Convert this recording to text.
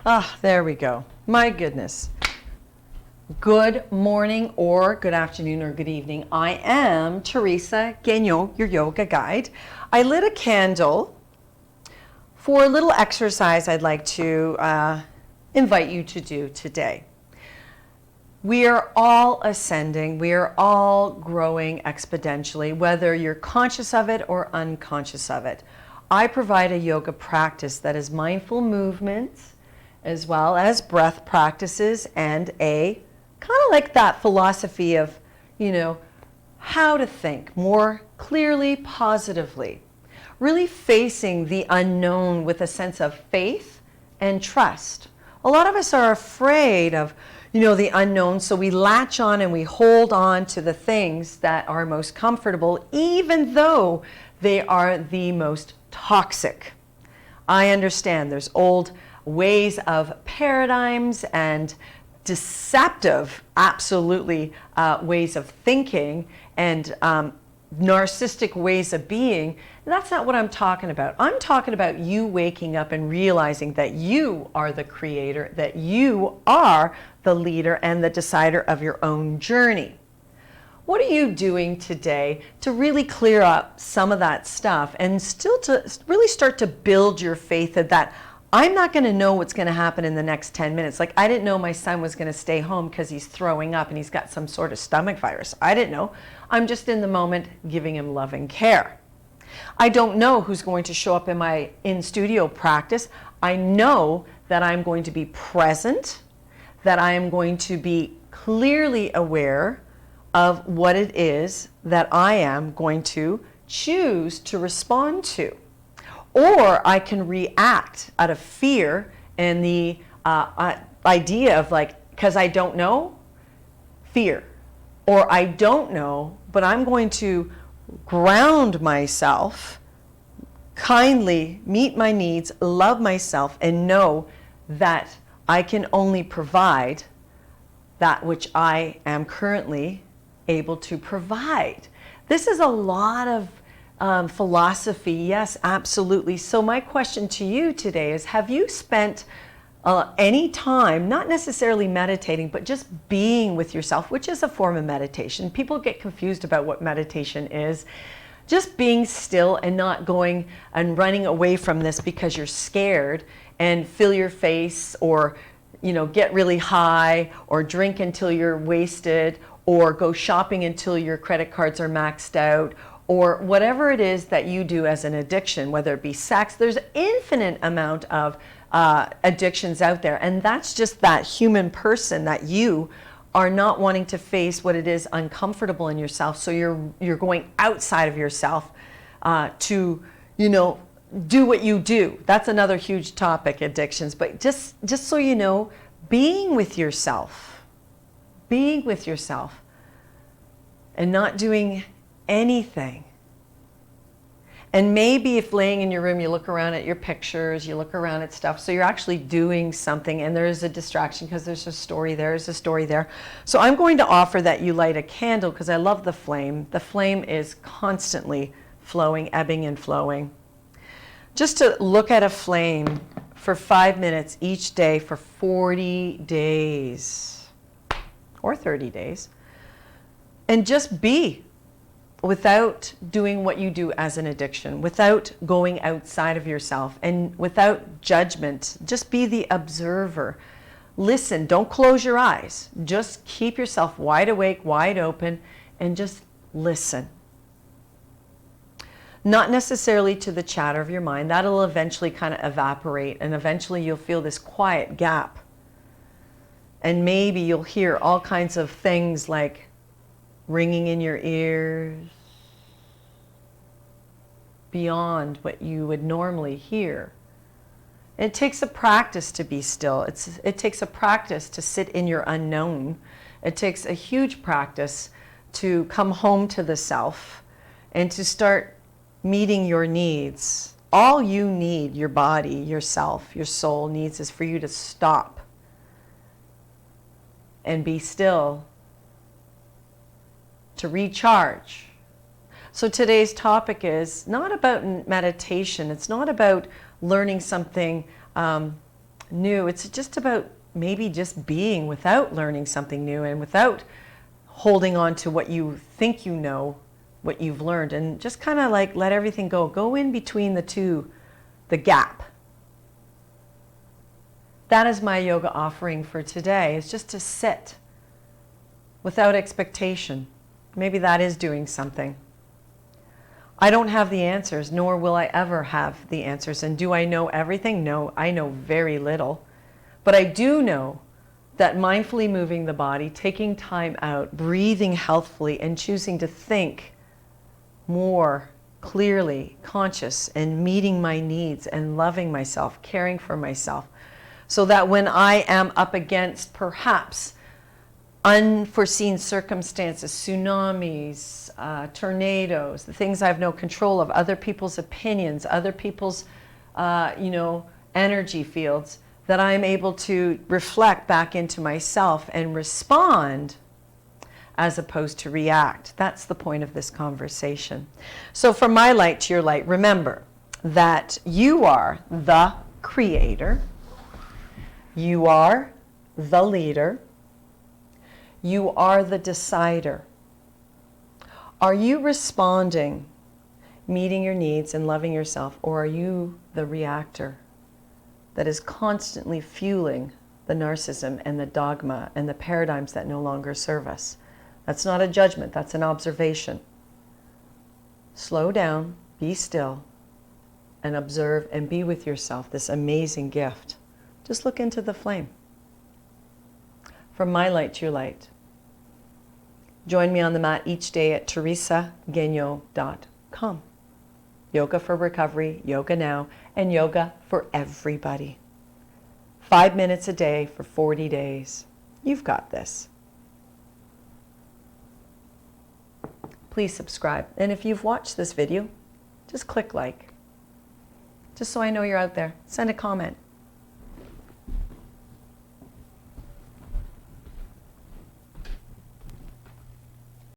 Ah, there we go. My goodness. Good morning or good afternoon or good evening. I am Teresa Gagnon, your yoga guide. I lit a candle for a little exercise I'd like to invite you to do today. We are all ascending. We are all growing exponentially, whether you're conscious of it or unconscious of it. I provide a yoga practice that is mindful movements as well as breath practices and a kind of like that philosophy of, how to think more clearly, positively. Really facing the unknown with a sense of faith and trust. A lot of us are afraid of, the unknown, so we latch on and we hold on to the things that are most comfortable, even though they are the most toxic. I understand there's old ways of paradigms and deceptive, absolutely, ways of thinking and narcissistic ways of being. That's not what I'm talking about. I'm talking about you waking up and realizing that you are the creator, that you are the leader and the decider of your own journey. What are you doing today to really clear up some of that stuff and still to really start to build your faith that I'm not going to know what's going to happen in the next 10 minutes. Like, I didn't know my son was going to stay home because he's throwing up and he's got some sort of stomach virus. I didn't know. I'm just in the moment giving him loving care. I don't know who's going to show up in my in-studio practice. I know that I'm going to be present, that I am going to be clearly aware of what it is that I am going to choose to respond to. Or I can react out of fear and the idea of because I don't know, fear. Or I don't know, but I'm going to ground myself, kindly meet my needs, love myself, and know that I can only provide that which I am currently able to provide. This is a lot of philosophy, yes, absolutely. So my question to you today is, have you spent any time, not necessarily meditating, but just being with yourself, which is a form of meditation? People get confused about what meditation is. Just being still and not going and running away from this because you're scared and fill your face or, get really high or drink until you're wasted or go shopping until your credit cards are maxed out, or whatever it is that you do as an addiction, whether it be sex. There's infinite amount of addictions out there, and that's just that human person that you are not wanting to face what it is uncomfortable in yourself. So you're going outside of yourself to do what you do. That's another huge topic, addictions. But just so you know, being with yourself, and not doing anything. And maybe if laying in your room, you look around at your pictures, you look around at stuff, so you're actually doing something and there's a distraction because there's a story there. So I'm going to offer that you light a candle because I love the flame. The flame is constantly flowing, ebbing and flowing. Just to look at a flame for 5 minutes each day for 40 days or 30 days and just be, without doing what you do as an addiction, without going outside of yourself and without judgment. Just be the observer. Listen, don't close your eyes. Just keep yourself wide awake, wide open, and just listen. Not necessarily to the chatter of your mind. That'll eventually kind of evaporate, and eventually you'll feel this quiet gap. And maybe you'll hear all kinds of things like ringing in your ears, beyond what you would normally hear. It takes a practice to be still. It takes a practice to sit in your unknown. It takes a huge practice to come home to the self and to start meeting your needs. All you need, your body, yourself, your soul needs is for you to stop and be still, to recharge. So today's topic is not about meditation. It's not about learning something new. It's just about maybe just being without learning something new and without holding on to what you think you know, what you've learned, and just kind of like let everything go. Go in between the two, the gap. That is my yoga offering for today, is just to sit without expectation. Maybe that is doing something. I don't have the answers, nor will I ever have the answers. And do I know everything? No, I know very little. But I do know that mindfully moving the body, taking time out, breathing healthfully, and choosing to think more clearly, conscious, and meeting my needs and loving myself, caring for myself, so that when I am up against perhaps unforeseen circumstances, tsunamis, tornadoes, the things I have no control of, other people's opinions, other people's, energy fields, that I'm able to reflect back into myself and respond as opposed to react. That's the point of this conversation. So from my light to your light, remember that you are the creator. You are the leader. You are the decider. Are you responding, meeting your needs and loving yourself, or are you the reactor that is constantly fueling the narcissism and the dogma and the paradigms that no longer serve us? That's not a judgment, that's an observation. Slow down, be still, and observe and be with yourself, this amazing gift. Just look into the flame. From my light to your light. Join me on the mat each day at teresagagnon.com. Yoga for recovery, yoga now, and yoga for everybody. 5 minutes a day for 40 days. You've got this. Please subscribe. And if you've watched this video, just click like. Just so I know you're out there. Send a comment.